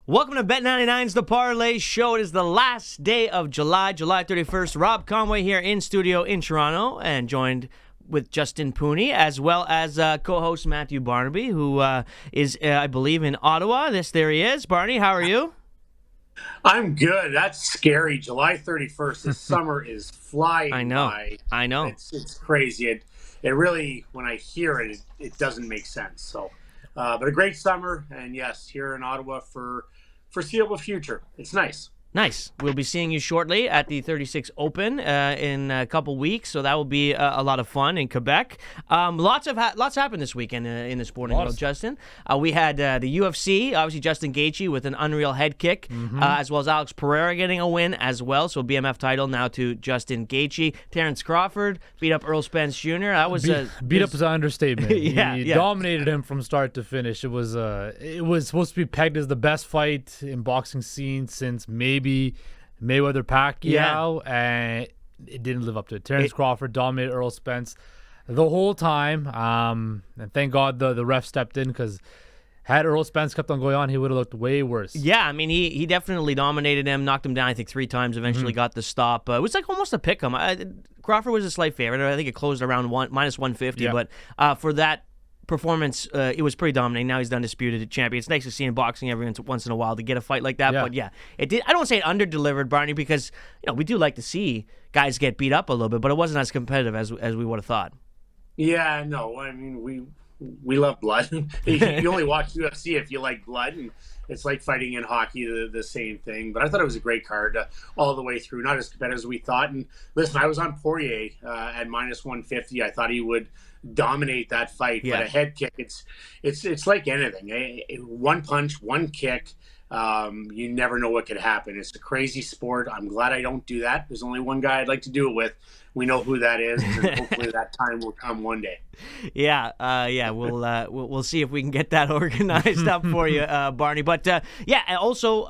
Welcome to Bet99's The Parleh Show. It is the last day of July 31st. Rob Conway here in studio in Toronto and joined with Justin Pooney, as well as co-host Matthew Barnaby, who is, I believe, in Ottawa. There he is. Barney, how are you? I'm good. That's scary. July 31st. This summer is flying by. I know. It's crazy. It really, when I hear it, it doesn't make sense. So, but a great summer, and yes, here in Ottawa for foreseeable future. It's nice. Nice. We'll be seeing you shortly at the 36 Open in a couple weeks, so that will be a lot of fun in Quebec. Lots happened this weekend in the sporting world, Justin. We had the UFC, obviously Justin Gaethje with an unreal head kick, as well as Alex Pereira getting a win as well. So BMF title now to Justin Gaethje. Terrence Crawford beat up Earl Spence Jr. That was beat up is an understatement. He yeah. dominated him from start to finish. It was supposed to be pegged as the best fight in boxing scene since maybe Mayweather Pacquiao, and it didn't live up to it. Terrence Crawford dominated Earl Spence the whole time, and thank God the ref stepped in, because had Earl Spence kept on going on, he would have looked way worse. Yeah, I mean, he definitely dominated him, knocked him down, I think, 3 times, eventually got the stop. It was like almost a pick 'em. Crawford was a slight favorite. I think it closed around minus 150, but for that performance, it was pretty dominating. Now he's the undisputed champion. It's nice to see in boxing every once in a while to get a fight like that. But yeah, it did. I don't say it under-delivered, Barney, because we do like to see guys get beat up a little bit, but it wasn't as competitive as we would have thought. Yeah, no, I mean we love blood. You only watch UFC if you like blood, and it's like fighting in hockey, the same thing. But I thought it was a great card all the way through, not as competitive as we thought. And listen, I was on Poirier at minus 150. I thought he would dominate that fight, but a head kick, it's like anything. One punch, one kick, you never know what could happen. It's a crazy sport. I'm glad I don't do that. There's only one guy I'd like to do it with. We know who that is, and hopefully that time will come one day. We'll see if we can get that organized up for you, Barney. But also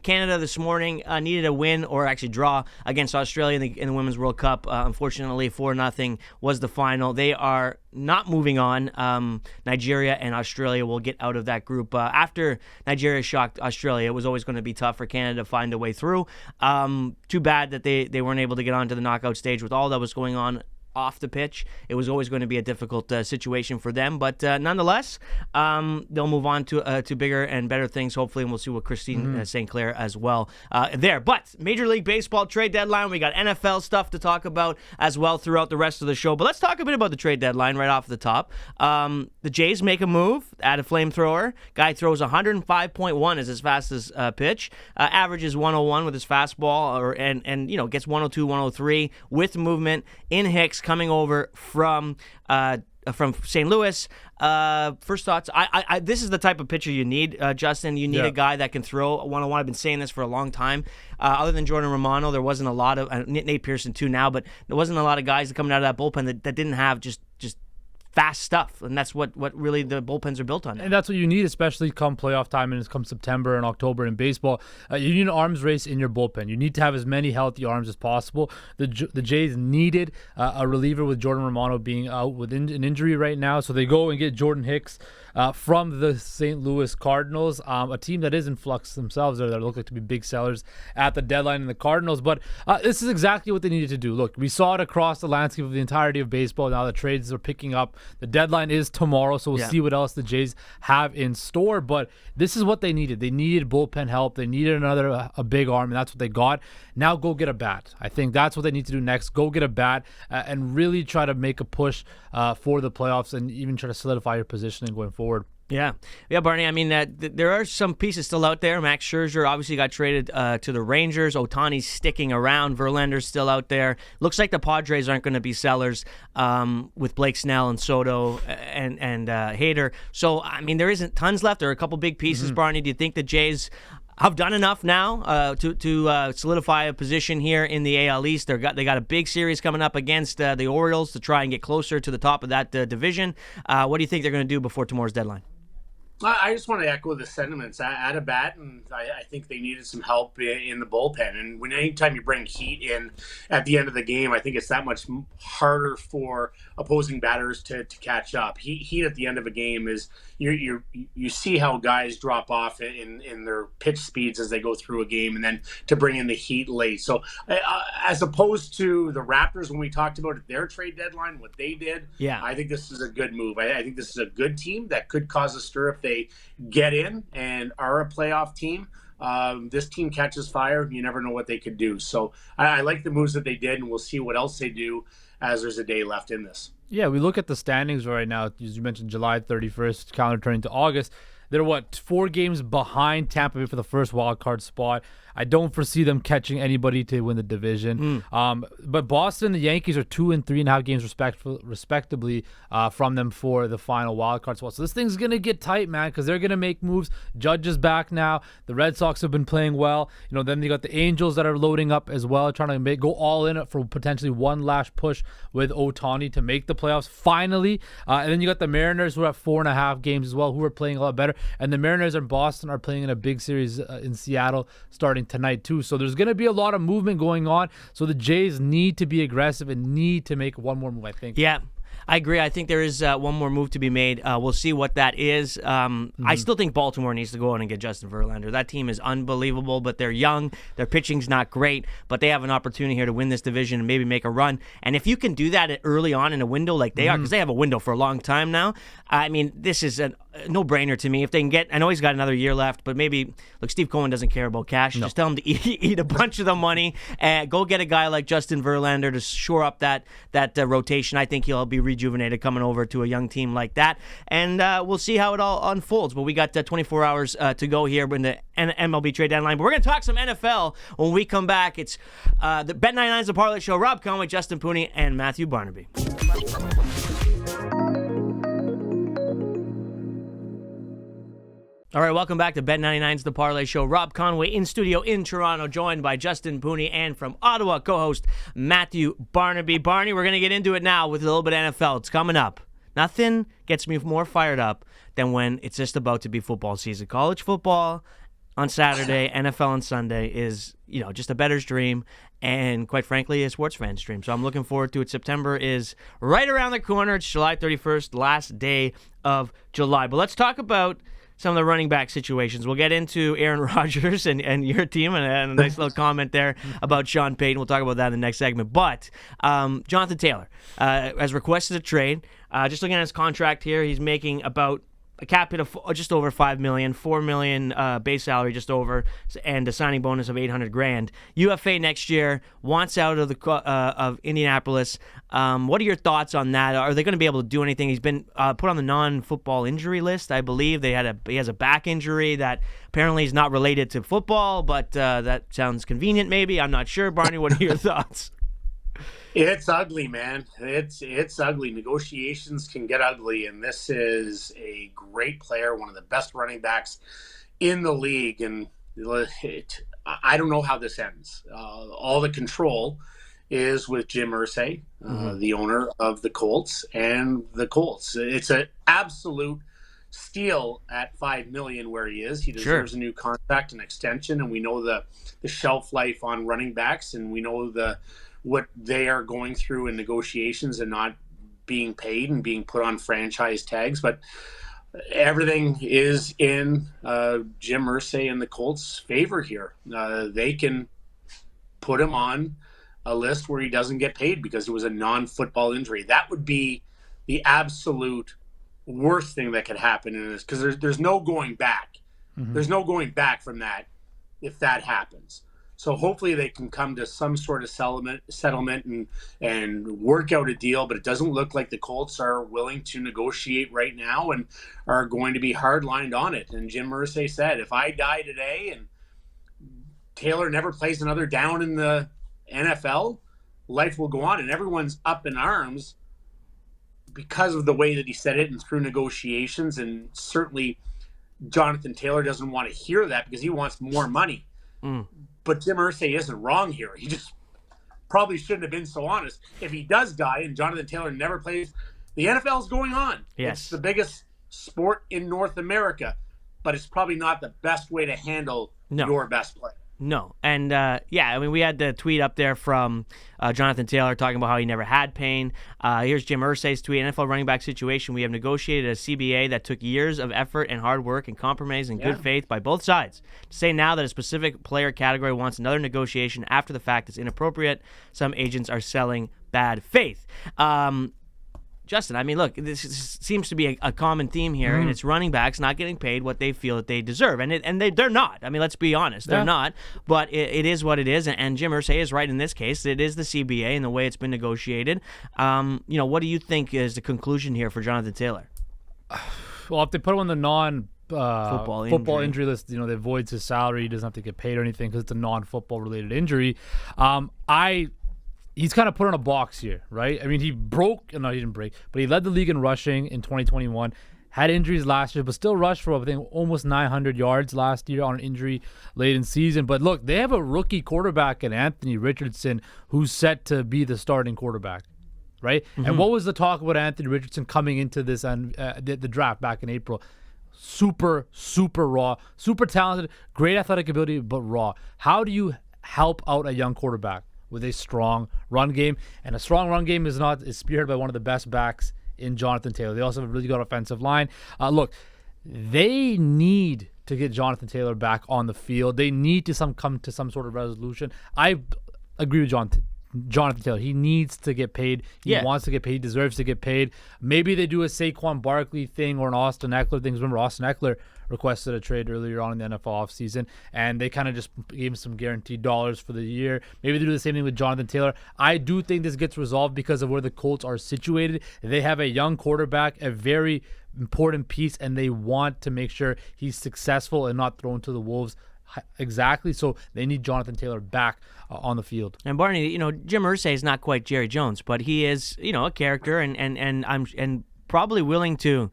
Canada this morning needed a win, or actually draw, against Australia in the Women's World Cup. Unfortunately, 4-0 was the final. They are not moving on. Nigeria and Australia will get out of that group. After Nigeria shocked Australia, it was always going to be tough for Canada to find a way through. Too bad that they weren't able to get onto the knockout stage with all that was going on off the pitch. It was always going to be a difficult situation for them, but nonetheless, they'll move on to bigger and better things, hopefully, and we'll see what Christine St. Clair as well there. But Major League Baseball trade deadline, we got NFL stuff to talk about as well throughout the rest of the show, but let's talk a bit about the trade deadline right off the top. The Jays make a move, add a flamethrower. Guy throws 105.1 as his fastest pitch, averages 101 with his fastball, and gets 102, 103 with movement in Hicks, coming over from St. Louis. First thoughts, this is the type of pitcher you need, Justin. You need a guy that can throw 101. I've been saying this for a long time. Other than Jordan Romano, there wasn't a lot of Nate Pearson too now, but there wasn't a lot of guys coming out of that bullpen that didn't have just fast stuff, and that's what really the bullpens are built on now. And that's what you need, especially come playoff time and come September and October in baseball. You need an arms race in your bullpen. You need to have as many healthy arms as possible. The Jays needed a reliever with Jordan Romano being out with an injury right now, so they go and get Jordan Hicks from the St. Louis Cardinals, a team that is in flux themselves, that look like to be big sellers at the deadline in the Cardinals. But this is exactly what they needed to do. Look, we saw it across the landscape of the entirety of baseball. Now the trades are picking up. The deadline is tomorrow, so we'll see what else the Jays have in store. But this is what they needed. They needed bullpen help. They needed a big arm, and that's what they got. Now go get a bat. I think that's what they need to do next. Go get a bat and really try to make a push for the playoffs, and even try to solidify your positioning going forward. Yeah, Barney. I mean, there are some pieces still out there. Max Scherzer obviously got traded to the Rangers. Ohtani's sticking around. Verlander's still out there. Looks like the Padres aren't going to be sellers with Blake Snell and Soto and Hader. So, I mean, there isn't tons left. There are a couple big pieces, Barney. Do you think the Jays have done enough now to solidify a position here in the AL East? They got a big series coming up against the Orioles to try and get closer to the top of that division. What do you think they're going to do before tomorrow's deadline? I just want to echo the sentiments at a bat, and I think they needed some help in the bullpen. And anytime you bring heat in at the end of the game, I think it's that much harder for opposing batters to catch up. Heat at the end of a game is you see how guys drop off in their pitch speeds as they go through a game, and then to bring in the heat late. So as opposed to the Raptors when we talked about their trade deadline, what they did, I think this is a good move. I think this is a good team that could cause a stir if they get in and are a playoff team. This team catches fire. You never know what they could do. So I like the moves that they did, and we'll see what else they do as there's a day left in this. Yeah, we look at the standings right now. As you mentioned, July 31st, calendar turning to August. They're 4 games behind Tampa Bay for the first wild card spot. I don't foresee them catching anybody to win the division. But Boston and the Yankees are 2 and 3.5 games respectively from them for the final wild card spot. So this thing's going to get tight, man, because they're going to make moves. Judge is back now. The Red Sox have been playing well. Then you got the Angels that are loading up as well, trying to go all in for potentially one last push with Ohtani to make the playoffs finally. And then you got the Mariners who have 4.5 games as well, who are playing a lot better. And the Mariners and Boston are playing in a big series in Seattle starting tonight too. So there's going to be a lot of movement going on. So the Jays need to be aggressive and need to make one more move, I think. Yeah. I agree. I think there is one more move to be made. We'll see what that is. I still think Baltimore needs to go out and get Justin Verlander. That team is unbelievable, but they're young. Their pitching's not great, but they have an opportunity here to win this division and maybe make a run. And if you can do that early on in a window like they are, because they have a window for a long time now, I mean, this is a no-brainer to me. If they can get, I know he's got another year left, but maybe, look, Steve Cohen doesn't care about cash. No. Just tell him to eat a bunch of the money and go get a guy like Justin Verlander to shore up that rotation. I think he'll be rejuvenated coming over to a young team like that. And we'll see how it all unfolds. But we got 24 hours to go here in the MLB trade deadline. But we're going to talk some NFL when we come back. It's the Bet99's The Parleh Show. Rob Conway, Justin Pooney, and Matthew Barnaby. All right, welcome back to Bet99's The Parleh Show. Rob Conway in studio in Toronto, joined by Justin Pooney, and from Ottawa, co-host Matthew Barnaby. Barney, we're going to get into it now with a little bit of NFL. It's coming up. Nothing gets me more fired up than when it's just about to be football season. College football on Saturday, NFL on Sunday is, just a bettor's dream, and quite frankly, a sports fan's dream. So I'm looking forward to it. September is right around the corner. It's July 31st, last day of July. But let's talk about some of the running back situations. We'll get into Aaron Rodgers and your team, and a nice little comment there about Sean Payton. We'll talk about that in the next segment. But Jonathan Taylor has requested a trade. Just looking at his contract here, he's making about a cap hit of just over $5 million, $4 million base salary just over, and a signing bonus of $800,000. UFA next year, wants out of of Indianapolis. What are your thoughts on that? Are they going to be able to do anything? He's been put on the non-football injury list, I believe. He has a back injury that apparently is not related to football, but that sounds convenient maybe. I'm not sure. Barney, what are your thoughts? It's ugly, man. It's ugly. Negotiations can get ugly, and this is a great player, one of the best running backs in the league, and I don't know how this ends. All the control is with Jim Irsay, the owner of the Colts, and the Colts. It's an absolute steal at $5 million where he is. He deserves a new contract, and extension, and we know the shelf life on running backs, and we know what they are going through in negotiations and not being paid and being put on franchise tags. But everything is in Jim Irsay and the Colts' favor here. They can put him on a list where he doesn't get paid because it was a non-football injury. That would be the absolute worst thing that could happen in this, because there's no going back. There's no going back from that if that happens. So hopefully they can come to some sort of settlement and work out a deal, but it doesn't look like the Colts are willing to negotiate right now and are going to be hard-lined on it. And Jim Irsay said, if I die today and Taylor never plays another down in the NFL, life will go on. And everyone's up in arms because of the way that he said it and through negotiations. And certainly Jonathan Taylor doesn't want to hear that because he wants more money. But Jim Irsay isn't wrong here. He just probably shouldn't have been so honest. If he does die and Jonathan Taylor never plays, the NFL is going on. Yes. It's the biggest sport in North America, but it's probably not the best way to handle your best player. No. And, we had the tweet up there from Jonathan Taylor talking about how he never had pain. Here's Jim Irsay's tweet. NFL running back situation. We have negotiated a CBA that took years of effort and hard work and compromise and good faith by both sides. To say now that a specific player category wants another negotiation after the fact is inappropriate. Some agents are selling bad faith. Justin, I mean, look, this seems to be a common theme here, and it's running backs not getting paid what they feel that they deserve, and they're not. I mean, let's be honest, they're not. But it is what it is, and Jim Irsay is right in this case. It is the CBA and the way it's been negotiated. What do you think is the conclusion here for Jonathan Taylor? Well, if they put him on the football injury list, that voids his salary. He doesn't have to get paid or anything because it's a non-football related injury. He's kind of put on a box here, right? I mean, he didn't break, but he led the league in rushing in 2021, had injuries last year, but still rushed for, I think, almost 900 yards last year on an injury-laden season. But look, they have a rookie quarterback in Anthony Richardson who's set to be the starting quarterback, right? Mm-hmm. And what was the talk about Anthony Richardson coming into this the draft back in April? Super, super raw, super talented, great athletic ability, but raw. How do you help out a young quarterback with a strong run game? And a strong run game is spearheaded by one of the best backs in Jonathan Taylor. They also have a really good offensive line. Look, they need to get Jonathan Taylor back on the field. They need to come to some sort of resolution. I agree with Jonathan Taylor. He needs to get paid. He wants to get paid. He deserves to get paid. Maybe they do a Saquon Barkley thing or an Austin Eckler thing. Remember, Austin Eckler requested a trade earlier on in the NFL offseason, and they kind of just gave him some guaranteed dollars for the year. Maybe they do the same thing with Jonathan Taylor. I do think this gets resolved because of where the Colts are situated. They have a young quarterback, a very important piece, and they want to make sure he's successful and not thrown to the wolves. Exactly. So they need Jonathan Taylor back on the field. And Barney, Jim Irsay is not quite Jerry Jones, but he is, a character, and I'm probably willing to,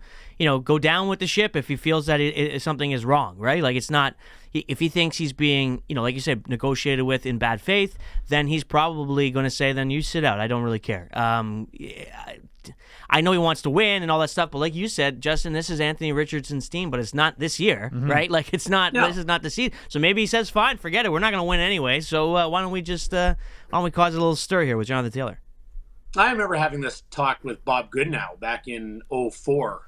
go down with the ship if he feels that something is wrong, right? Like, it's not, if he thinks he's being, like you said, negotiated with in bad faith, then he's probably going to say, then you sit out. I don't really care. I know he wants to win and all that stuff, but like you said, Justin, this is Anthony Richardson's team, but it's not this year, right? Like, it's not, this is not the season. So maybe he says, fine, forget it. We're not going to win anyway. So why don't we cause a little stir here with Jonathan Taylor? I remember having this talk with Bob Goodnow back in 2004.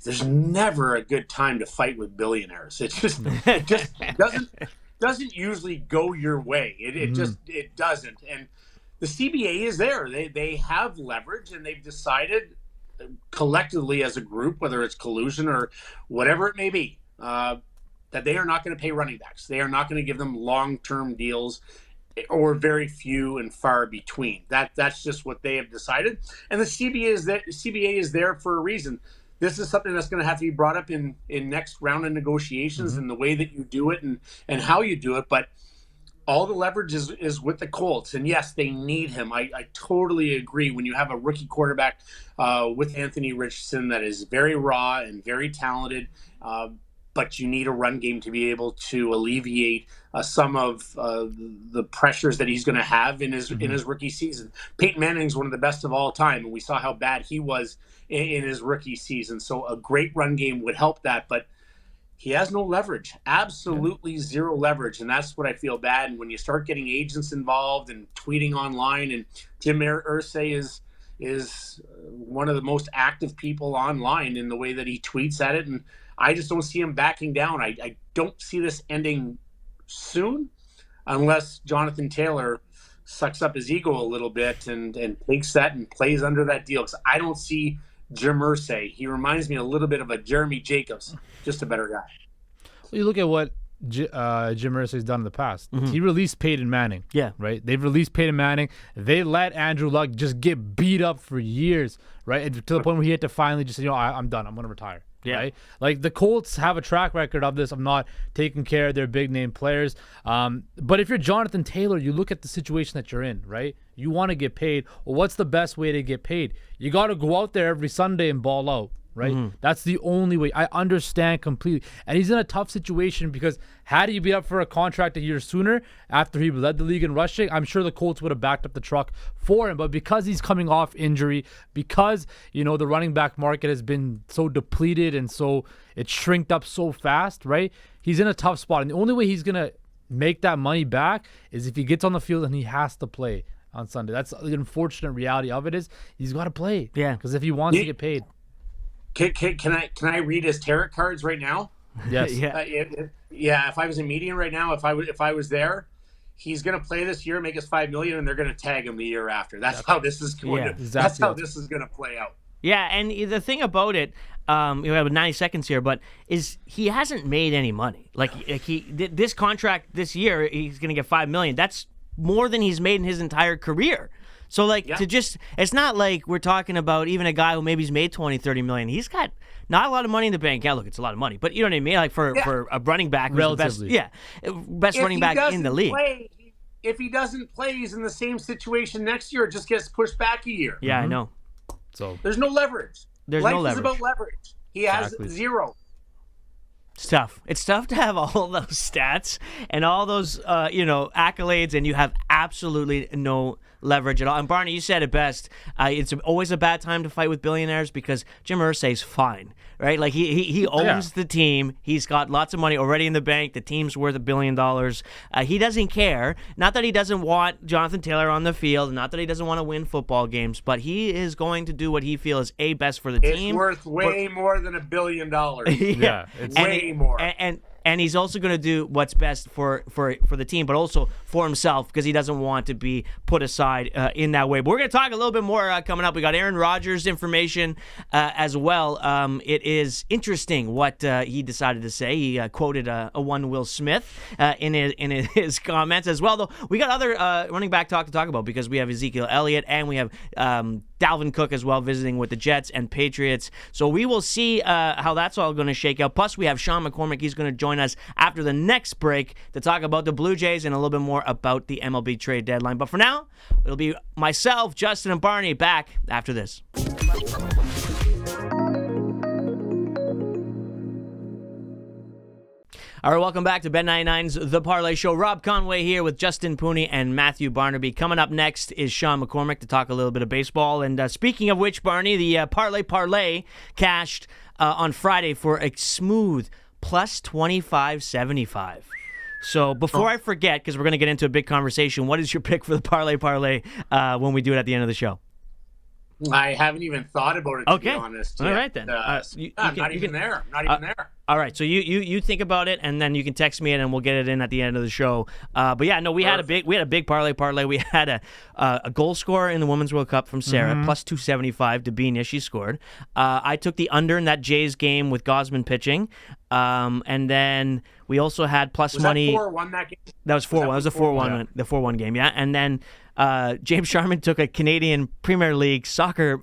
There's never a good time to fight with billionaires. It just doesn't usually go your way. It doesn't. And the CBA is there. They have leverage, and they've decided collectively as a group, whether it's collusion or whatever it may be, that they are not going to pay running backs. They are not going to give them long-term deals, or very few and far between. That's just what they have decided. And the CBA is there for a reason. This is something that's going to have to be brought up in next round of negotiations, and the way that you do it and how you do it. But all the leverage is with the Colts. And yes, they need him. I totally agree. When you have a rookie quarterback with Anthony Richardson that is very raw and very talented, but you need a run game to be able to alleviate some of the pressures that he's going to have in his rookie season. Peyton Manning is one of the best of all time, and we saw how bad he was in his rookie season. So a great run game would help that, but he has no leverage, absolutely zero leverage, and that's what I feel bad. And when you start getting agents involved and tweeting online, and Jim Irsay is one of the most active people online in the way that he tweets at it, and I just don't see him backing down. I don't see this ending soon unless Jonathan Taylor sucks up his ego a little bit and takes that and plays under that deal. Because I don't see Jim Irsay. He reminds me a little bit of a Jeremy Jacobs, just a better guy. Well, you look at what Jim Irsay's done in the past. He released Peyton Manning. Yeah. Right? They've released Peyton Manning. They let Andrew Luck just get beat up for years, right? And to the point where he had to finally just say, I'm done. I'm going to retire. Yeah. Right? Like, the Colts have a track record of this, of not taking care of their big name players. But if you're Jonathan Taylor, you look at the situation that you're in, right? You want to get paid. Well, what's the best way to get paid? You got to go out there every Sunday and ball out, right? That's the only way. I understand completely. And he's in a tough situation because had he been up for a contract a year sooner after he led the league in rushing, I'm sure the Colts would have backed up the truck for him. But because he's coming off injury, because, you know, the running back market has been so depleted and so it's shrinked up so fast, right? He's in a tough spot. And the only way he's going to make that money back is if he gets on the field and he has to play on Sunday. That's the unfortunate reality of it is he's got to play. Yeah. Because if he wants to get paid. Can I read his tarot cards right now? Yes. Yeah. If I was a median right now, if I was there, he's going to play this year, make us $5 million, and they're going to tag him the year after. That's how this is going. Yeah, exactly. That's how this is going to play out. Yeah, and the thing about it, we have 90 seconds here, but is he hasn't made any money. Like this contract this year, he's going to get $5 million. That's more than he's made in his entire career. So it's not like we're talking about even a guy who maybe's made 20, 30 million. He's got not a lot of money in the bank. Yeah, look, it's a lot of money, but you know what I mean? Like for a running back, who's relatively. the best running back in the league. If he doesn't play, he's in the same situation next year. It just gets pushed back a year. Yeah, I know. So there's no leverage. Life is about leverage. He has zero. It's tough. It's tough to have all those stats and all those, accolades, and you have absolutely no leverage at all. And Barney, you said it best. It's always a bad time to fight with billionaires because Jim Irsay's fine, right? Like he owns the team. He's got lots of money already in the bank. The team's worth $1 billion. He doesn't care. Not that he doesn't want Jonathan Taylor on the field. Not that he doesn't want to win football games. But he is going to do what he feels is best for the team. It's worth way more than $1 billion. yeah, it's way more. And he's also going to do what's best for the team, but also for himself because he doesn't want to be put aside in that way. But we're going to talk a little bit more coming up. We got Aaron Rodgers information as well. It is interesting what he decided to say. He quoted a one Will Smith in his comments as well. Though we got other running back talk to talk about because we have Ezekiel Elliott and we have Dalvin Cook as well visiting with the Jets and Patriots. So we will see how that's all going to shake out. Plus we have Sean McCormick. He's going to join us after the next break to talk about the Blue Jays and a little bit more about the MLB trade deadline. But for now, it'll be myself, Justin, and Barney back after this. All right, welcome back to Bet 99's The Parleh Show. Rob Conway here with Justin Pooney and Matthew Barnaby. Coming up next is Sean McCormick to talk a little bit of baseball. And speaking of which, Barney, the Parleh cashed on Friday for a smooth plus 25.75. So before I forget, because we're going to get into a big conversation, what is your pick for the Parleh when we do it at the end of the show? I haven't even thought about it, to be honest. All right, then. Not even there. All right, so you think about it, and then you can text me, and we'll get it in at the end of the show. But yeah, no, we had a big parlay. We had a goal scorer in the Women's World Cup from Sarah, plus 275. Dabinia, she scored. I took the under in that Jays game with Gosman pitching, and then we also had plus money. Was that 4-1 that game? That was 4-1. That was a 4-1, the 4-1 game, yeah. And then James Sharman took a Canadian Premier League soccer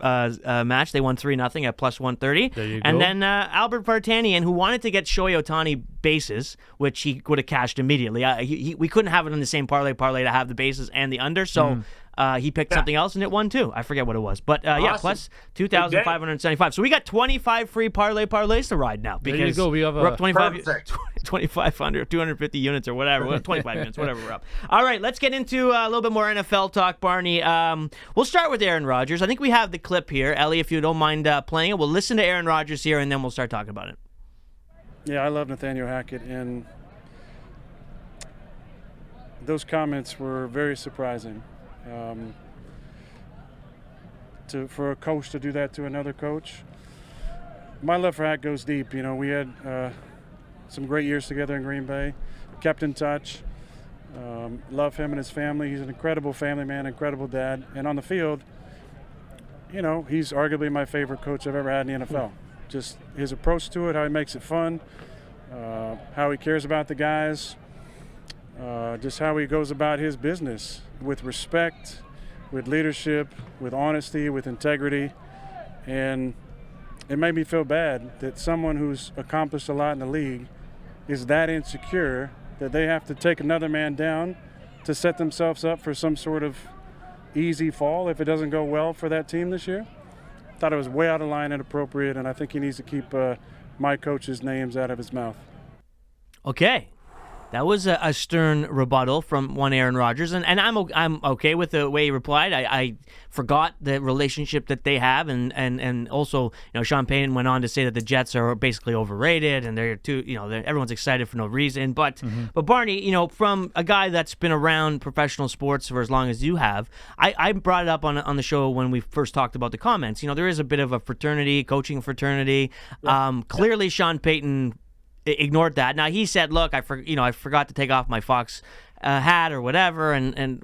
match. They won 3-0 at plus 130. There you go. And then Albert Vartanian, who wanted to get Shohei Ohtani bases, which he would have cashed immediately. We couldn't have it on the same parlay to have the bases and the under, so he picked something else and it won too. I forget what it was. But yeah, plus 2,575. So we got 25 free parlays to ride now. Because there you go. we're up 2,500, 250 units or whatever. 25 minutes, whatever we're up. All right, let's get into a little bit more NFL talk, Barney. We'll start with Aaron Rodgers. I think we have the clip here. Ellie, if you don't mind playing it, we'll listen to Aaron Rodgers here and then we'll start talking about it. Yeah, I love Nathaniel Hackett, and those comments were very surprising. For a coach to do that to another coach. My love for Hack goes deep. You know, we had some great years together in Green Bay, kept in touch. Love him and his family. He's an incredible family man, incredible dad. And on the field, you know, he's arguably my favorite coach I've ever had in the NFL. Just his approach to it, how he makes it fun, how he cares about the guys, just how he goes about his business with respect, with leadership, with honesty, with integrity. And it made me feel bad that someone who's accomplished a lot in the league is that insecure that they have to take another man down to set themselves up for some sort of easy fall if it doesn't go well for that team this year. I thought it was way out of line, inappropriate, and I think he needs to keep my coach's names out of his mouth. Okay. That was a stern rebuttal from one Aaron Rodgers, and I'm okay with the way he replied. I forgot the relationship that they have, and also, Sean Payton went on to say that the Jets are basically overrated, and they're too, everyone's excited for no reason. But Barney, from a guy that's been around professional sports for as long as you have, I brought it up on the show when we first talked about the comments. There is a bit of a fraternity, coaching fraternity. Yeah. Clearly, Sean Payton ignored that. Now he said, "Look, I forgot to take off my Fox hat or whatever," and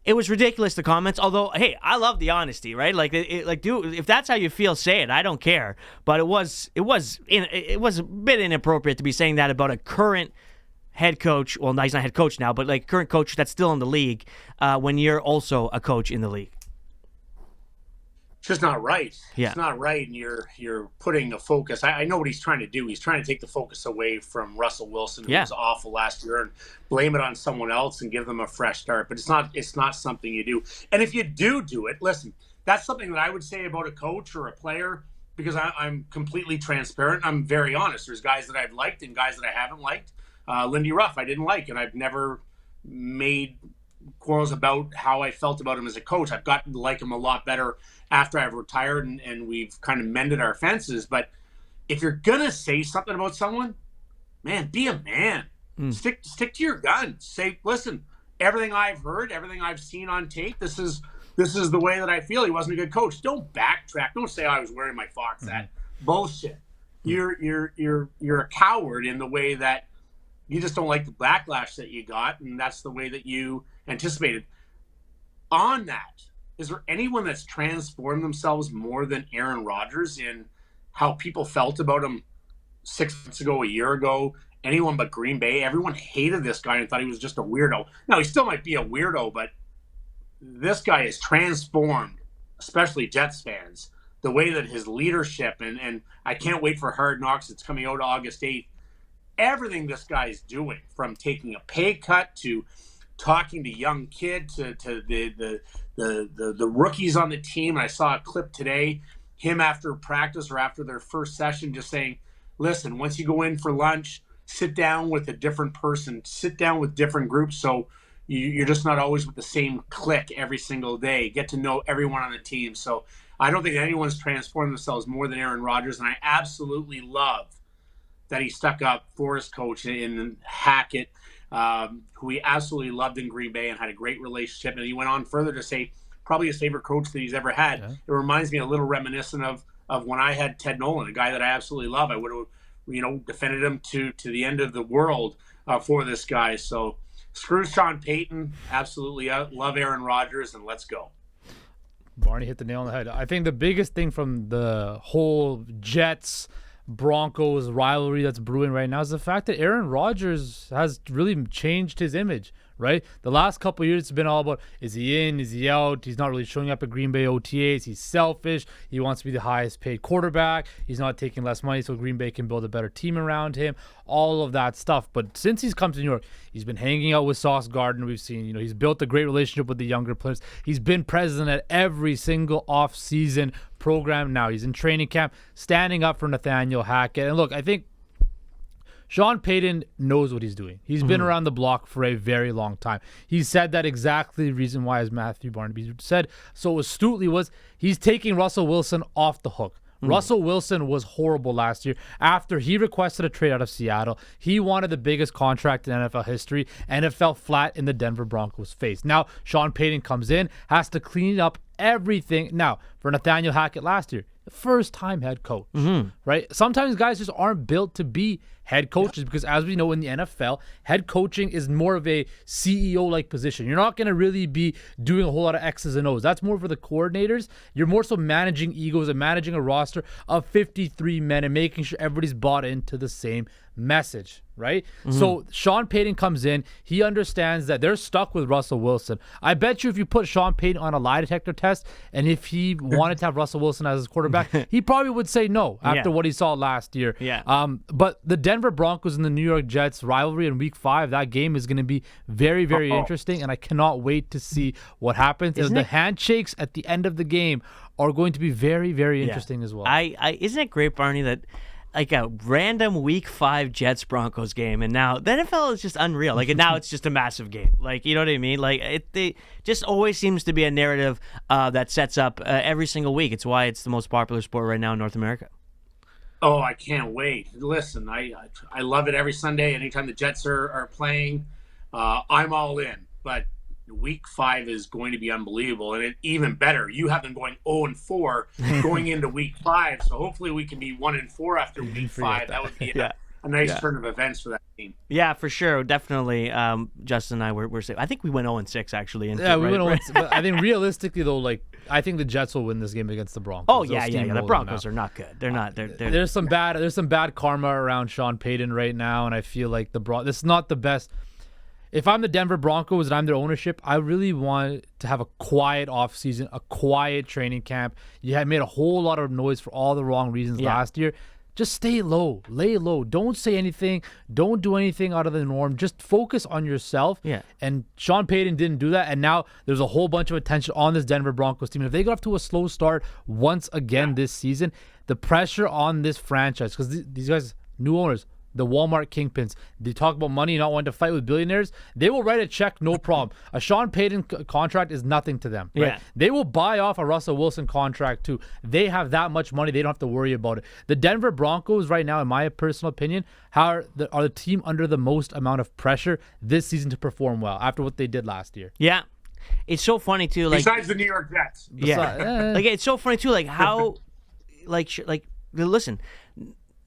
it was ridiculous, the comments. Although, hey, I love the honesty, right? Dude, if that's how you feel, say it. I don't care. But it was a bit inappropriate to be saying that about a current head coach. Well, no, he's not head coach now, but current coach that's still in the league when you're also a coach in the league. It's just not right. Yeah. It's not right, and you're putting a focus. I know what he's trying to do. He's trying to take the focus away from Russell Wilson, who was awful last year, and blame it on someone else and give them a fresh start. But it's not something you do. And if you do it, listen, that's something that I would say about a coach or a player, because I'm completely transparent. I'm very honest. There's guys that I've liked and guys that I haven't liked. Lindy Ruff I didn't like, and I've never made quarrels about how I felt about him as a coach. I've gotten to like him a lot better after I've retired, and we've kind of mended our fences. But if you're gonna say something about someone, man, be a man. Stick to your guns. Say, listen, everything I've heard, everything I've seen on tape, this is the way that I feel. He wasn't a good coach. Don't backtrack. Don't say I was wearing my Fox hat. Bullshit. You're a coward in the way that you just don't like the backlash that you got, and that's the way that you anticipated. On that, is there anyone that's transformed themselves more than Aaron Rodgers in how people felt about him 6 months ago, a year ago? Anyone but Green Bay? Everyone hated this guy and thought he was just a weirdo. Now, he still might be a weirdo, but this guy is transformed, especially Jets fans, the way that his leadership, and I can't wait for Hard Knocks. It's coming out August 8th. Everything this guy's doing, from taking a pay cut to talking to young kids to the rookies on the team. And I saw a clip today, him after practice or after their first session, just saying, listen, once you go in for lunch, sit down with a different person, sit down with different groups, so you're just not always with the same clique every single day. Get to know everyone on the team. So I don't think anyone's transformed themselves more than Aaron Rodgers, and I absolutely love that he stuck up for his coach in Hackett, who he absolutely loved in Green Bay and had a great relationship. And he went on further to say probably his favorite coach that he's ever had. Yeah. It reminds me a little reminiscent of when I had Ted Nolan, a guy that I absolutely love. I would have, defended him to the end of the world for this guy. So screw Sean Payton. Absolutely love Aaron Rodgers, and let's go. Barney hit the nail on the head. I think the biggest thing from the whole Jets Broncos rivalry that's brewing right now is the fact that Aaron Rodgers has really changed his image, right? The last couple of years it's been all about, is he in, is he out? He's not really showing up at Green Bay OTAs. He's selfish. He wants to be the highest paid quarterback. He's not taking less money so Green Bay can build a better team around him. All of that stuff. But since he's come to New York, he's been hanging out with Sauce Gardner. We've seen, he's built a great relationship with the younger players. He's been present at every single off-season program now. He's in training camp, standing up for Nathaniel Hackett. And look, I think Sean Payton knows what he's doing. He's been around the block for a very long time. He said that exactly the reason why, as Matthew Barnaby said so astutely, was he's taking Russell Wilson off the hook. Russell Wilson was horrible last year. After he requested a trade out of Seattle, he wanted the biggest contract in NFL history, and it fell flat in the Denver Broncos' face. Now, Sean Payton comes in, has to clean up everything. Now, for Nathaniel Hackett last year, first-time head coach, right? Sometimes guys just aren't built to be head coaches because, as we know in the NFL, head coaching is more of a CEO-like position. You're not going to really be doing a whole lot of X's and O's. That's more for the coordinators. You're more so managing egos and managing a roster of 53 men and making sure everybody's bought into the same message, right? So Sean Payton comes in. He understands that they're stuck with Russell Wilson. I bet you if you put Sean Payton on a lie detector test and if he wanted to have Russell Wilson as his quarterback, he probably would say no after what he saw last year. But the Denver Broncos and the New York Jets rivalry in Week 5, that game is going to be very, very interesting, and I cannot wait to see what happens. The handshakes at the end of the game are going to be very, very interesting as well. Isn't it great, Barney, that like a random Week 5 Jets-Broncos game, and now the NFL is just unreal. Like now it's just a massive game. Like, you know what I mean? Like it just always seems to be a narrative that sets up every single week. It's why it's the most popular sport right now in North America. Oh, I can't wait. Listen, I love it every Sunday. Anytime the Jets are playing, I'm all in. But Week 5 is going to be unbelievable, and even better, you have them going 0-4 going into Week 5. So hopefully we can be 1-4 after Week 5. That would be a nice turn of events for that team. Yeah, for sure, definitely. Justin and I were saying, I think we went 0-6 actually. We went 0-6. But I think realistically though, like I think the Jets will win this game against the Broncos. Oh yeah. The Broncos are not good. They're not. There's some bad karma around Sean Payton right now, and I feel like this is not the best. If I'm the Denver Broncos and I'm their ownership, I really want to have a quiet offseason, a quiet training camp. You had made a whole lot of noise for all the wrong reasons last year. Just stay low, lay low. Don't say anything. Don't do anything out of the norm. Just focus on yourself. Yeah. And Sean Payton didn't do that, and now there's a whole bunch of attention on this Denver Broncos team. And if they get off to a slow start once again this season, the pressure on this franchise, because these guys, new owners, the Walmart kingpins, they talk about money, not wanting to fight with billionaires. They will write a check, no problem. A Sean Payton contract is nothing to them. Right? Yeah. They will buy off a Russell Wilson contract too. They have that much money. They don't have to worry about it. The Denver Broncos right now, in my personal opinion, are the team under the most amount of pressure this season to perform well after what they did last year. Yeah. It's so funny too. Like, besides the New York Jets. Like it's so funny too. Like how, listen.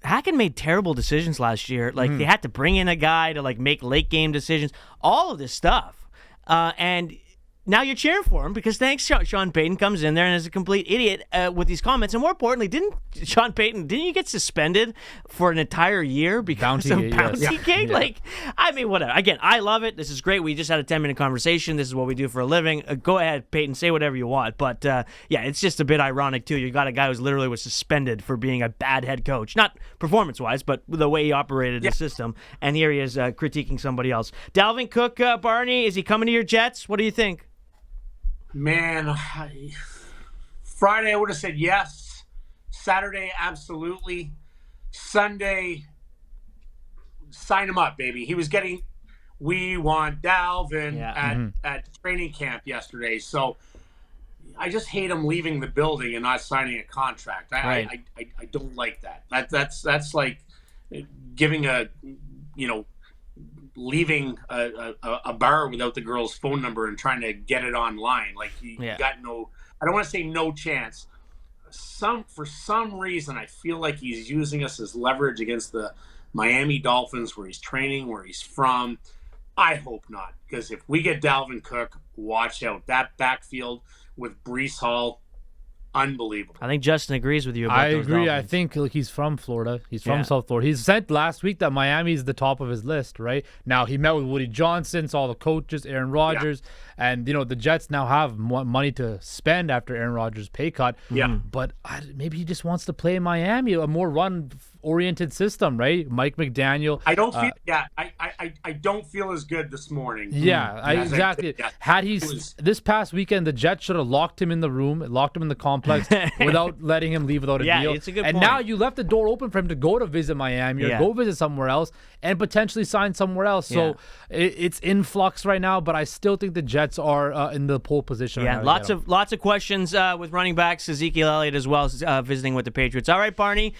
Hackett made terrible decisions last year. Like they had to bring in a guy to like make late game decisions, all of this stuff. And now you're cheering for him because thanks Sean Payton comes in there and is a complete idiot with these comments. And more importantly, didn't you get suspended for an entire year because of Bounty Gate? Like, I mean, whatever. Again, I love it. This is great. We just had a 10-minute conversation. This is what we do for a living. Go ahead, Payton, say whatever you want. But it's just a bit ironic too. You got a guy who's literally was suspended for being a bad head coach, not performance-wise, but the way he operated the system. And here he is critiquing somebody else. Dalvin Cook, Barney, is he coming to your Jets? What do you think? Man, Friday I would have said yes. Saturday, absolutely. Sunday, sign him up, baby. He was getting, we want Dalvin at training camp yesterday. So I just hate him leaving the building and not signing a contract. I don't like that. That's like giving leaving a bar without the girl's phone number and trying to get it online. Like you got no, I don't want to say no chance. For some reason, I feel like he's using us as leverage against the Miami Dolphins, where he's training, where he's from. I hope not, because if we get Dalvin Cook, watch out. That backfield with Breece Hall, unbelievable. I think Justin agrees with you about those agree. Dolphins. I think he's from Florida. He's from South Florida. He said last week that Miami is the top of his list, right? Now, he met with Woody Johnson, saw the coaches, Aaron Rodgers, and, the Jets now have money to spend after Aaron Rodgers' pay cut. Yeah. But maybe he just wants to play in Miami, a more run-oriented system, right? Mike McDaniel. I don't feel, I don't feel as good this morning. Yeah, exactly. Had he, this past weekend, the Jets should have locked him in the room, locked him in the complex without letting him leave without a deal. It's a good point. Now you left the door open for him to go to visit Miami or go visit somewhere else and potentially sign somewhere else. So it's in flux right now, but I still think the Jets are in the pole position. Yeah, lots of questions with running backs. Ezekiel Elliott as well visiting with the Patriots. All right, Barney,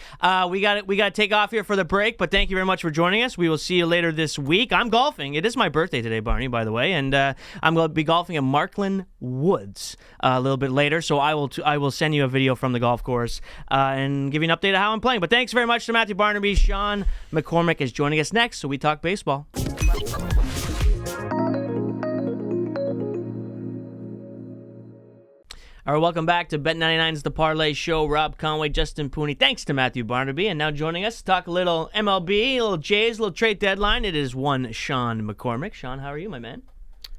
we got to take off here for the break, but thank you very much for joining us. We will see you later this week. I'm golfing. It is my birthday today, Barney, by the way, and I'm going to be golfing at Markland Woods a little bit later, so I will send you a video from the golf course and give you an update of how I'm playing. But thanks very much to Matthew Barnaby. Sean McCormick is joining us next, so we talk baseball. All right, welcome back to Bet99's The Parleh Show. Rob Conway, Justin Pooney. Thanks to Matthew Barnaby. And now joining us to talk a little MLB, a little Jays, a little trade deadline. It is one Sean McCormick. Sean, how are you, my man?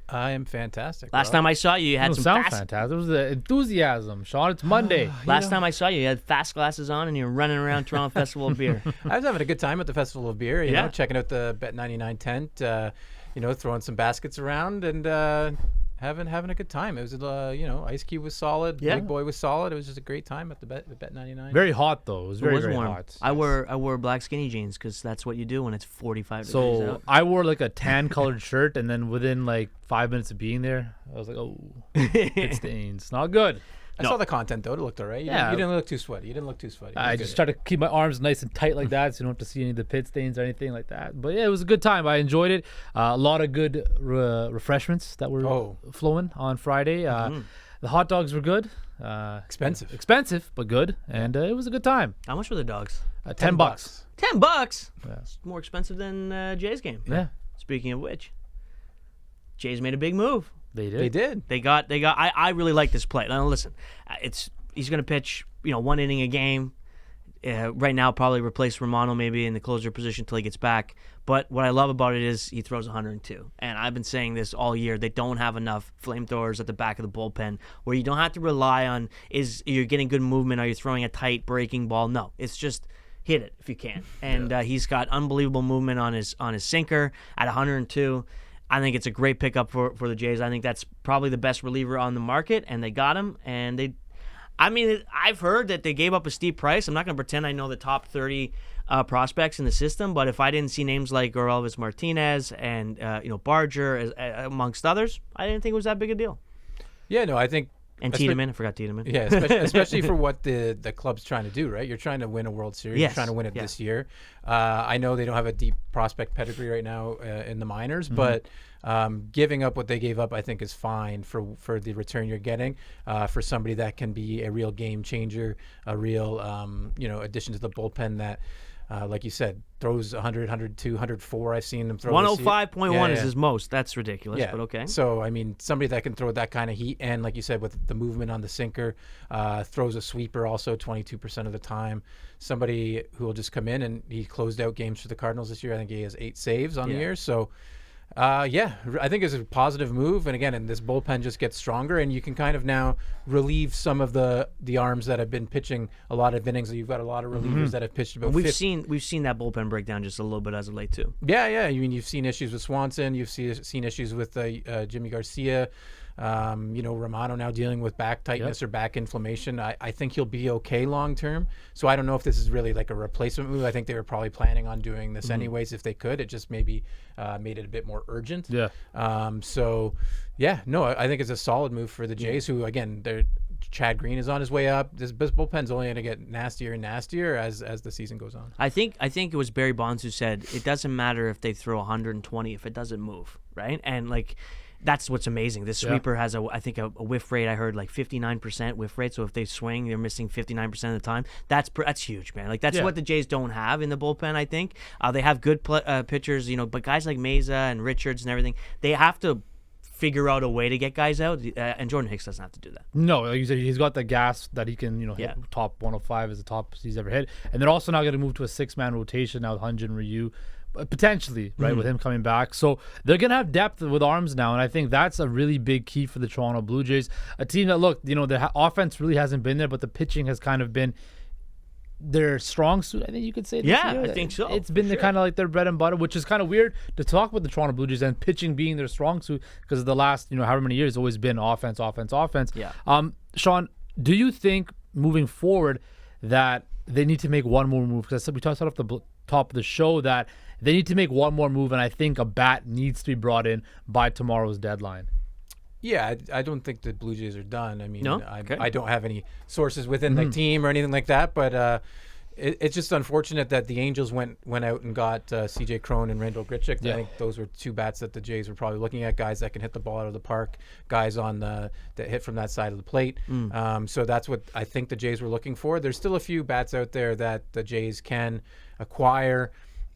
I am fantastic. Last time I saw you, you had some fast... fantastic. It was the enthusiasm, Sean. It's Monday. Last time I saw you, you had fast glasses on and you were running around Toronto Festival of Beer. I was having a good time at the Festival of Beer, you know, checking out the Bet99 tent, throwing some baskets around and having a good time. It was Ice Cube was solid, Big Boy was solid. It was just a great time at the Bet 99. Very hot though. It was very, very warm. hot. I wore black skinny jeans because that's what you do when it's 45 degrees So out. I wore like a tan colored shirt, and then within like 5 minutes of being there, I was like, oh, pit stains, not good. I saw the content though. It looked all right. You didn't look too sweaty. I just try to keep my arms nice and tight like that, so you don't have to see any of the pit stains or anything like that. But yeah, it was a good time. I enjoyed it. A lot of good refreshments that were flowing on Friday. The hot dogs were good. Expensive, but good. And it was a good time. How much were the dogs? $10. $10. Yeah. It's more expensive than Jay's game. Yeah. Speaking of which, Jay's made a big move. They did. They got. I really like this play. Now listen, he's going to pitch, 1 inning a game. Right now, probably replace Romano maybe in the closer position till he gets back. But what I love about it is he throws 102. And I've been saying this all year. They don't have enough flamethrowers at the back of the bullpen where you don't have to rely on you're getting good movement, are you throwing a tight breaking ball? No, it's just hit it if you can. And he's got unbelievable movement on his sinker at 102. I think it's a great pickup for the Jays. I think that's probably the best reliever on the market, and they got him. And I've heard that they gave up a steep price. I'm not going to pretend I know the top 30 prospects in the system, but if I didn't see names like Orelvis Martinez and Barger amongst others, I didn't think it was that big a deal. Yeah, no, I think. And Tiedemann, I forgot Tiedemann. Yeah, especially for what the club's trying to do, right? You're trying to win a World Series. You're trying to win it this year. I know they don't have a deep prospect pedigree right now in the minors, but giving up what they gave up, I think, is fine for the return you're getting for somebody that can be a real game changer, a real addition to the bullpen that. Like you said, throws 100, 102, 104. I've seen him throw 105.1 is his most. That's ridiculous, but okay. So, I mean, somebody that can throw that kind of heat, and like you said, with the movement on the sinker, throws a sweeper also 22% of the time. Somebody who will just come in, and he closed out games for the Cardinals this year. I think he has 8 saves on the year. So, I think it's a positive move. And again, this bullpen just gets stronger, and you can kind of now relieve some of the arms that have been pitching a lot of innings. You've got a lot of relievers that have pitched about. We've seen that bullpen break down just a little bit as of late too. Yeah. I mean, you've seen issues with Swanson. You've seen issues with Jimmy Garcia. Romano now dealing with back tightness or back inflammation. I think he'll be okay long term. So I don't know if this is really like a replacement move. I think they were probably planning on doing this anyways if they could. It just maybe made it a bit more urgent. Yeah. I think it's a solid move for the Jays, who again, Chad Green is on his way up. This bullpen's only going to get nastier and nastier as the season goes on. I think it was Barry Bonds who said it doesn't matter if they throw 120 if it doesn't move, right? And like. That's what's amazing. This sweeper has I think a whiff rate. I heard like 59% whiff rate. So if they swing, they're missing 59% of the time. That's huge, man. Like that's what the Jays don't have in the bullpen. I think they have good pitchers, but guys like Meza and Richards and everything, they have to figure out a way to get guys out. And Jordan Hicks doesn't have to do that. No, like you said, he's got the gas that he can, hit top 105 is the top he's ever hit. And they're also now going to move to a 6-man rotation now with Hyun-Jin Ryu. Potentially, right, with him coming back. So they're going to have depth with arms now, and I think that's a really big key for the Toronto Blue Jays. A team that, look, the offense really hasn't been there, but the pitching has kind of been their strong suit, I think you could say. I think so. It's been kind of like their bread and butter, which is kind of weird to talk about the Toronto Blue Jays and pitching being their strong suit because the last, however many years, it's always been offense. Yeah. Sean, do you think moving forward that they need to make one more move? Because we talked off the top of the show that they need to make one more move, and I think a bat needs to be brought in by tomorrow's deadline. Yeah, I don't think the Blue Jays are done. I mean, no? I don't have any sources within the team or anything like that, but it's just unfortunate that the Angels went out and got C.J. Cron and Randall Grichuk. I think those were 2 bats that the Jays were probably looking at, guys that can hit the ball out of the park, guys that hit from that side of the plate. So that's what I think the Jays were looking for. There's still a few bats out there that the Jays can acquire.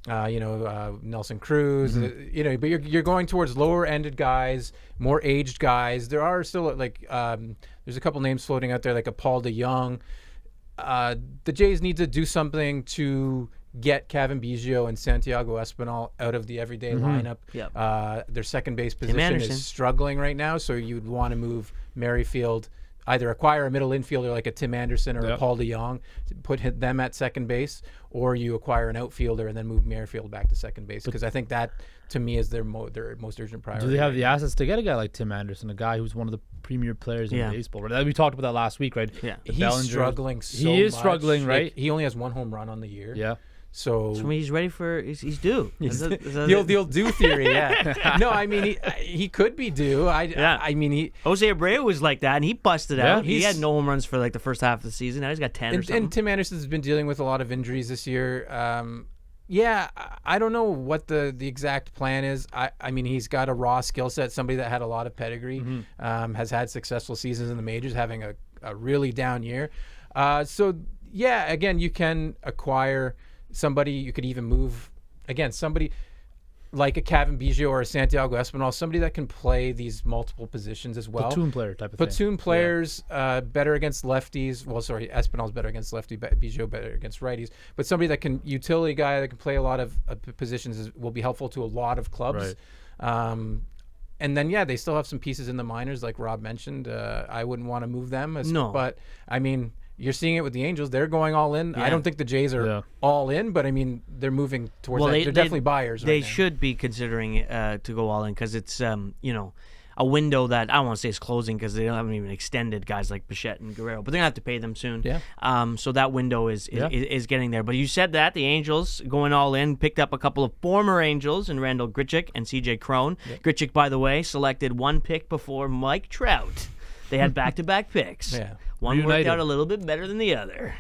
Nelson Cruz, but you're going towards lower-ended guys, more aged guys. There are still there's a couple names floating out there like a Paul DeYoung. The Jays need to do something to get Kevin Biggio and Santiago Espinal out of the everyday lineup. Their second base position is struggling right now, so you'd want to move Merrifield either acquire a middle infielder like a Tim Anderson or a Paul DeJong, put them at second base, or you acquire an outfielder and then move Merrifield back to second base, because I think that, to me, is their most urgent priority. Do they have the assets to get a guy like Tim Anderson, a guy who's one of the premier players in baseball? We talked about that last week, right? Yeah. He's struggling so much. He is struggling, right? He only has 1 home run on the year. Yeah. So he's ready for he's due. the old due theory, yeah. No, I mean he could be due. I mean Jose Abreu was like that, and he busted out. He had no home runs for like the first half of the season. Now he's got 10 or something. And Tim Anderson's been dealing with a lot of injuries this year. I don't know what the exact plan is. I mean, he's got a raw skill set, somebody that had a lot of pedigree, has had successful seasons in the majors, having a really down year. So, yeah, again, you can acquire somebody. You could even move, again, somebody like a Kevin Biggio or a Santiago Espinal, somebody that can play these multiple positions as well. Platoon player type of thing. Platoon players, better against lefties. Well, sorry, Espinal's better against lefty, Biggio better against righties. But somebody that can, utility guy that can play a lot of positions will be helpful to a lot of clubs. Right. And then, they still have some pieces in the minors, like Rob mentioned. I wouldn't want to move them. But, I mean, you're seeing it with the Angels. They're going all in. I don't think the Jays are all in, but I mean, they're moving towards that. They're definitely buyers. They should be considering to go all in, because it's a window that I don't want to say is closing, because they haven't even extended guys like Bichette and Guerrero, but they're gonna have to pay them soon. Yeah. So that window is getting there. But you said that the Angels going all in, picked up a couple of former Angels in Randall Grichuk and CJ Cron. Yep. Grichuk, by the way, selected 1 pick before Mike Trout. They had back-to-back picks. Yeah. One worked out a little bit better than the other.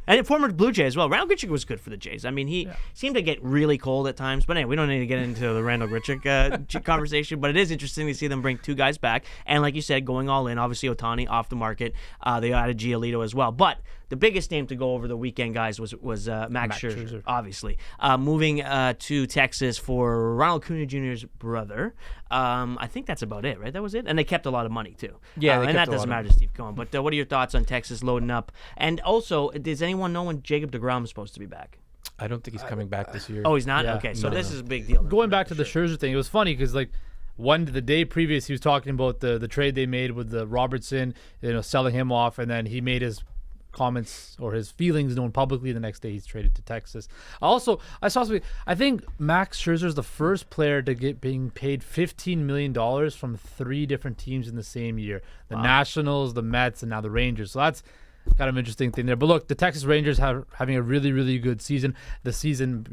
And a former Blue Jay as well. Randall Grichuk was good for the Jays. I mean, he seemed to get really cold at times. But anyway, we don't need to get into the Randall Grichuk conversation. But it is interesting to see them bring 2 guys back. And like you said, going all in. Obviously, Ohtani off the market. They added Giolito as well. But the biggest name to go over the weekend, guys, was Max Scherzer, obviously. Moving to Texas for Ronald Acuna Jr.'s brother. I think that's about it, right? That was it? And they kept a lot of money, too. Yeah, and that doesn't matter to Steve Cohen. But what are your thoughts on Texas loading up? And also, does anyone know when Jacob deGrom is supposed to be back? I don't think he's coming back this year. Oh, he's not? Yeah, okay, so this is a big deal. Going back to the Scherzer thing, it was funny because, like, the day previous, he was talking about the trade they made with the Robertson, selling him off, and then he made his comments or his feelings known publicly. The next day he's traded to Texas. Also, I saw something. I think Max Scherzer is the first player to get being paid $15 million from 3 different teams in the same year. The Nationals, the Mets, and now the Rangers. So that's kind of an interesting thing there. But look, the Texas Rangers having a really, really good season. The season,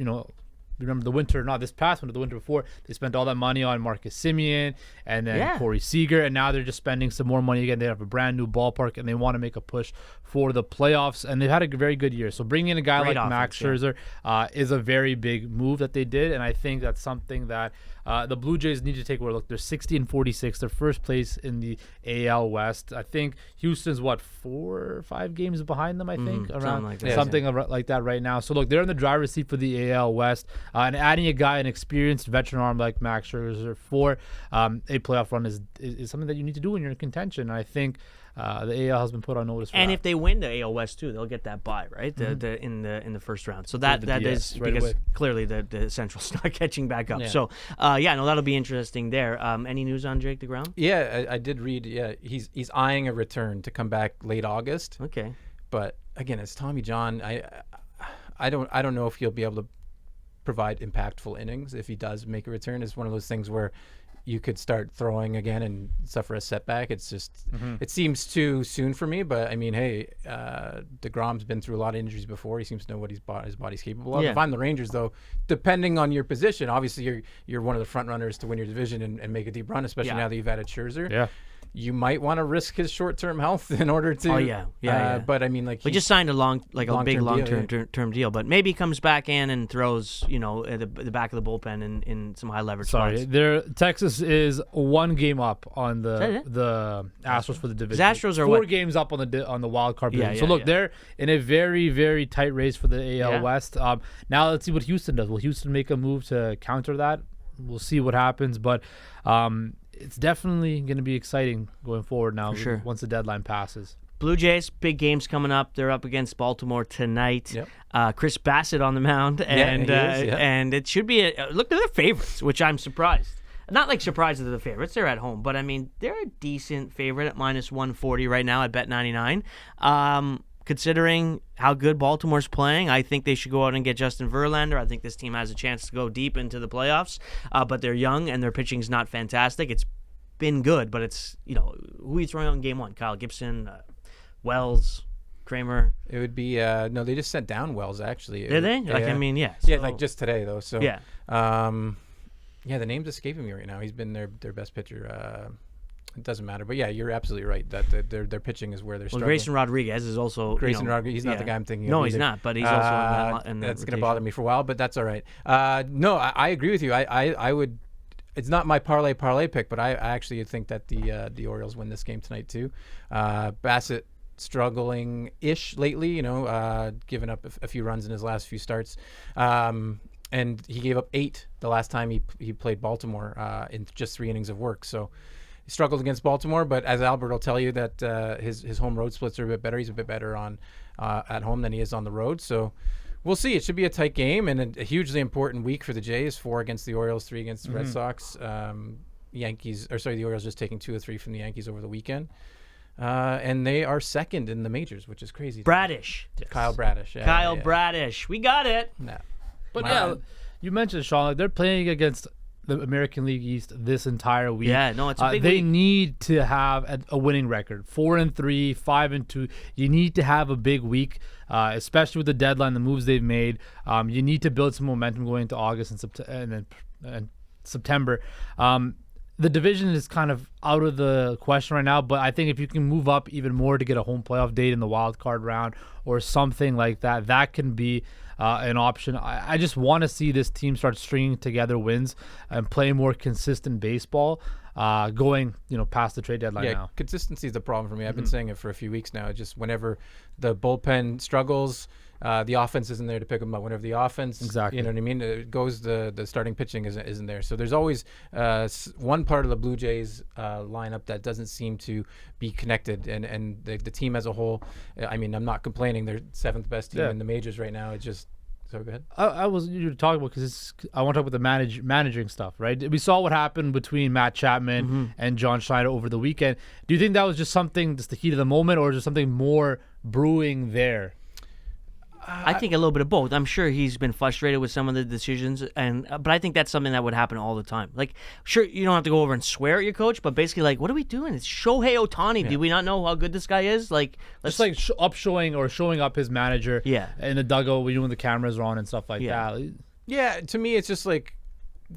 remember the winter, not this past winter, the winter before, they spent all that money on Marcus Semien and then Corey Seager, and now they're just spending some more money again. They have a brand new ballpark, and they want to make a push for the playoffs, and they've had a very good year. So bringing in a guy like Max Scherzer is a very big move that they did, and I think that's something that the Blue Jays need to take away. Look, they're 60-46. They're first place in the AL West. I think Houston's 4 or 5 games behind them. I think around something like that right now. So look, they're in the driver's seat for the AL West, and adding a guy, an experienced veteran arm like Max Scherzer for a playoff run is something that you need to do when you're in contention. And I think the AL has been put on notice for that. If they win the AL West too, they'll get that bye, right? In the first round. So that is right because clearly the Central's not catching back up. Yeah. So that'll be interesting there. Any news on Jake DeGrom? Yeah, I did read. Yeah, he's eyeing a return to come back late August. Okay, but again, it's Tommy John. I don't know if he'll be able to provide impactful innings if he does make a return. It's one of those things where you could start throwing again and suffer a setback. It's just it seems too soon for me. But I mean, hey, DeGrom's been through a lot of injuries before. He seems to know what his body's capable of. If I'm the Rangers, though, depending on your position, obviously you're one of the front runners to win your division and make a deep run, especially now that you've added Scherzer. Yeah. You might want to risk his short-term health in order to. But I mean, like we just signed a long-term deal. But maybe he comes back in and throws, at the back of the bullpen in some high leverage spots. Texas is 1 game up on the Astros for the division. The Astros are 4 games up on the wild card position. So look, they're in a very, very tight race for the AL West. Now let's see what Houston does. Will Houston make a move to counter that? We'll see what happens, but. It's definitely going to be exciting going forward now once the deadline passes. Blue Jays, big games coming up. They're up against Baltimore tonight. Yep. Chris Bassett on the mound, and it should be look, they're the favorites, which I'm surprised. not like surprised that the favorites. They're at home, but I mean they're a decent favorite at -140 right now at Bet99. Considering how good Baltimore's playing, I think they should go out and get Justin Verlander. I think this team has a chance to go deep into the playoffs, but they're young and their pitching's not fantastic. It's been good, but it's, who are you throwing out in game one? Kyle Gibson, Wells, Kramer. It would be no. They just sent down Wells actually. Did they? Yeah. Yeah. Yeah, like just today though. So yeah. Yeah, the name's escaping me right now. He's been their best pitcher. It doesn't matter, but yeah, you're absolutely right that their pitching is where they're struggling. Grayson Rodriguez is also Rodriguez. He's not the guy I'm thinking of. No, either. he's not, but he's also in that that's going to rotation. bother me for a while, but that's all right. No, I agree with you. I would. It's not my parlay pick, but I actually think that the Orioles win this game tonight too. Bassett struggling-ish lately, giving up a few runs in his last few starts. And he gave up 8 the last time he played Baltimore in just 3 innings of work. So he struggled against Baltimore, but as Albert will tell you that his home road splits are a bit better. He's a bit better on at home than he is on the road. So we'll see. It should be a tight game and a hugely important week for the Jays. 4 against the Orioles, 3 against the Red Sox. The Orioles just taking 2 or 3 from the Yankees over the weekend. And they are second in the majors, which is crazy. Bradish. Kyle Bradish. Yeah, Kyle yeah. Bradish. We got it. Nah. But yeah, you mentioned, Sean, like they're playing against the American League East this entire week. Yeah, no, it's a big They week. need to have a winning record, 4-3, 5-2. You need to have a big week, especially with the deadline, the moves they've made. You need to build some momentum going into August and September. The division is kind of out of the question right now, but I think if you can move up even more to get a home playoff date in the wild card round or something like that, that can be an option. I just want to see this team start stringing together wins and play more consistent baseball going past the trade deadline now. Consistency is the problem for me. I've been saying it for a few weeks now. Just whenever the bullpen struggles, the offense isn't there to pick them up. Whenever the offense, Exactly. you know what I mean, it goes, the starting pitching isn't there. So there's always one part of the Blue Jays lineup that doesn't seem to be connected, and the team as a whole. I mean, I'm not complaining. They're 7th best team in the majors right now. It just. So go ahead. I was you talking about because I want to talk about the managing stuff, right? We saw what happened between Matt Chapman and John Schneider over the weekend. Do you think that was just the heat of the moment, or is there something more brewing there? I think a little bit of both. I'm sure he's been frustrated with some of the decisions, but I think that's something that would happen all the time. Like, sure, you don't have to go over and swear at your coach, but basically, like, what are we doing? It's Shohei Ohtani. Do we not know how good this guy is? Like, let's Just like showing up his manager in the dugout when the cameras are on and stuff like that. Yeah, to me, it's just like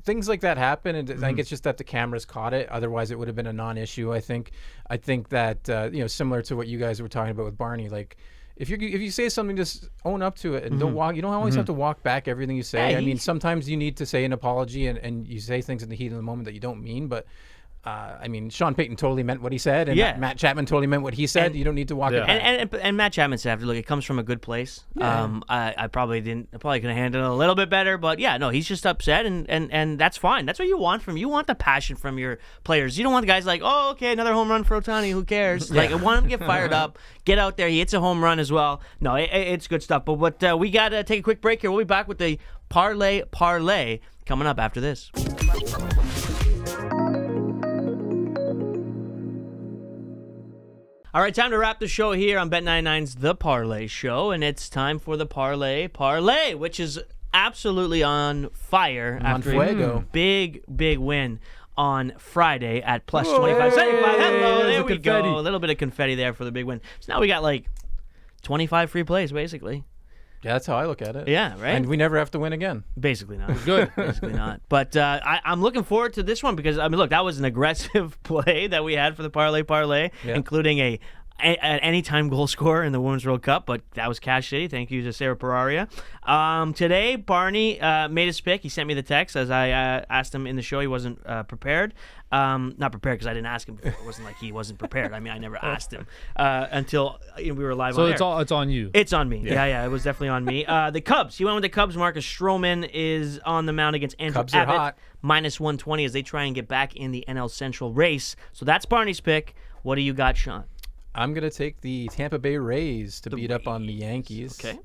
things like that happen, and I think it's just that the cameras caught it. Otherwise, it would have been a non-issue. I think that similar to what you guys were talking about with Barney, like. If you say something, just own up to it and don't walk. You don't always have to walk back everything you say. Yeah, I mean, sometimes you need to say an apology and you say things in the heat of the moment that you don't mean. But I mean, Sean Payton totally meant what he said, and Matt Chapman totally meant what he said. You don't need to walk it back. And Matt Chapman said, "Look, it comes from a good place. I probably could have handled it a little bit better, but he's just upset, and that's fine. That's what you want from you. Want the passion from your players. You don't want the guys like, oh, okay, another home run for Ohtani. Who cares? Like, I want him to get fired up, get out there. He hits a home run as well. No, it's good stuff. But what we got to take a quick break here. We'll be back with the Parleh coming up after this. All right, time to wrap the show here on Bet99's The Parleh Show, and it's time for the Parleh, which is absolutely on fire after a big win on Friday at plus 25. Hello, there we go. A little bit of confetti there for the big win. So now we got like 25 free plays, basically. Yeah, that's how I look at it. Yeah, right? And we never have to win again. Basically not. Good. Basically not. But I'm looking forward to this one because, I mean, look, that was an aggressive play that we had for the Parleh, including an anytime goal scorer in the Women's World Cup, but that was Cash City. Thank you to Sarah Pararia. Today, Barney made his pick. He sent me the text as I asked him in the show. He wasn't prepared. Not prepared because I didn't ask him before. It wasn't like he wasn't prepared. I mean, I never asked him until we were live on air. So it's on you. It's on me. Yeah, it was definitely on me. The Cubs. He went with the Cubs. Marcus Stroman is on the mound against Andrew Cubs are Abbott. hot. Minus 120 as they try and get back in the NL Central race. So that's Barney's pick. What do you got, Sean? I'm going to take the Tampa Bay Rays to beat up on the Yankees. Okay.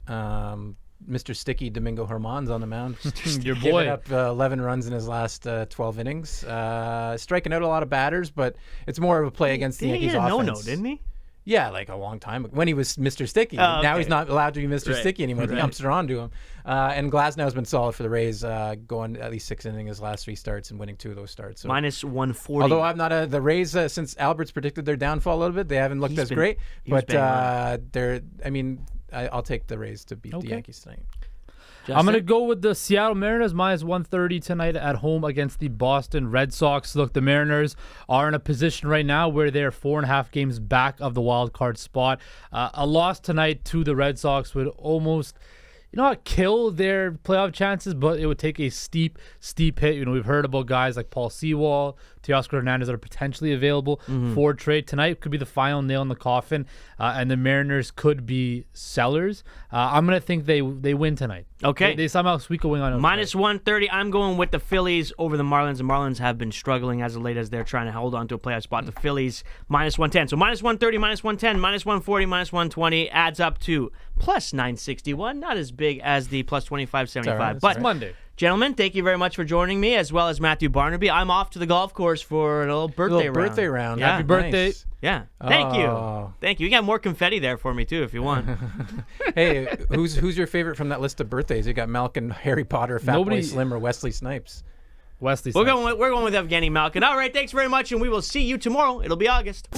Mr. Sticky Domingo Germán's on the mound. Your Giving boy. up 11 runs in his last 12 innings. Striking out a lot of batters, but it's more of a play against the Didn't he Yankees get a offense. no-no, didn't he? Yeah, like a long time ago, when he was Mr. Sticky. Oh, Now okay. he's not allowed to be Mr. Right. Sticky anymore. The Right. umps are on to him. And Glasnow's been solid for the Rays, going at least 6 innings his last 3 starts and winning 2 of those starts. So. Minus 140. Although I'm not the Rays, since Albert's predicted their downfall a little bit, they haven't looked He's as been- great. he was But bang on. I'll take the Rays to beat the Yankees tonight. I'm going to go with the Seattle Mariners minus 130 tonight at home against the Boston Red Sox. Look, the Mariners are in a position right now where they're 4.5 games back of the wild card spot. A loss tonight to the Red Sox would almost, not kill their playoff chances, but it would take a steep hit. We've heard about guys like Paul Sewall, Teoscar Hernandez that are potentially available for trade. Tonight could be the final nail in the coffin, and the Mariners could be sellers. I'm going to think they win tonight. Okay. They somehow squeak a win on them. Minus 130. I'm going with the Phillies over the Marlins. The Marlins have been struggling as of late as they're trying to hold on to a playoff spot. The Phillies minus 110. So minus 130, minus 110, minus 140, minus 120 adds up to plus 961. Not as big as the plus 2575. right, it's But all right. Monday. gentlemen, thank you very much for joining me, as well as Matthew Barnaby. I'm off to the golf course for a little birthday round. Birthday round. Yeah. Happy birthday. Nice. Yeah. Thank you. Oh. Thank you. You got more confetti there for me, too, if you want. Hey, who's your favorite from that list of birthdays? You got Malkin, Harry Potter, Fat Nobody- Boy Slim, or Wesley Snipes? Wesley We're Snipes. going with Evgeny Malkin. All right, thanks very much, and we will see you tomorrow. It'll be August.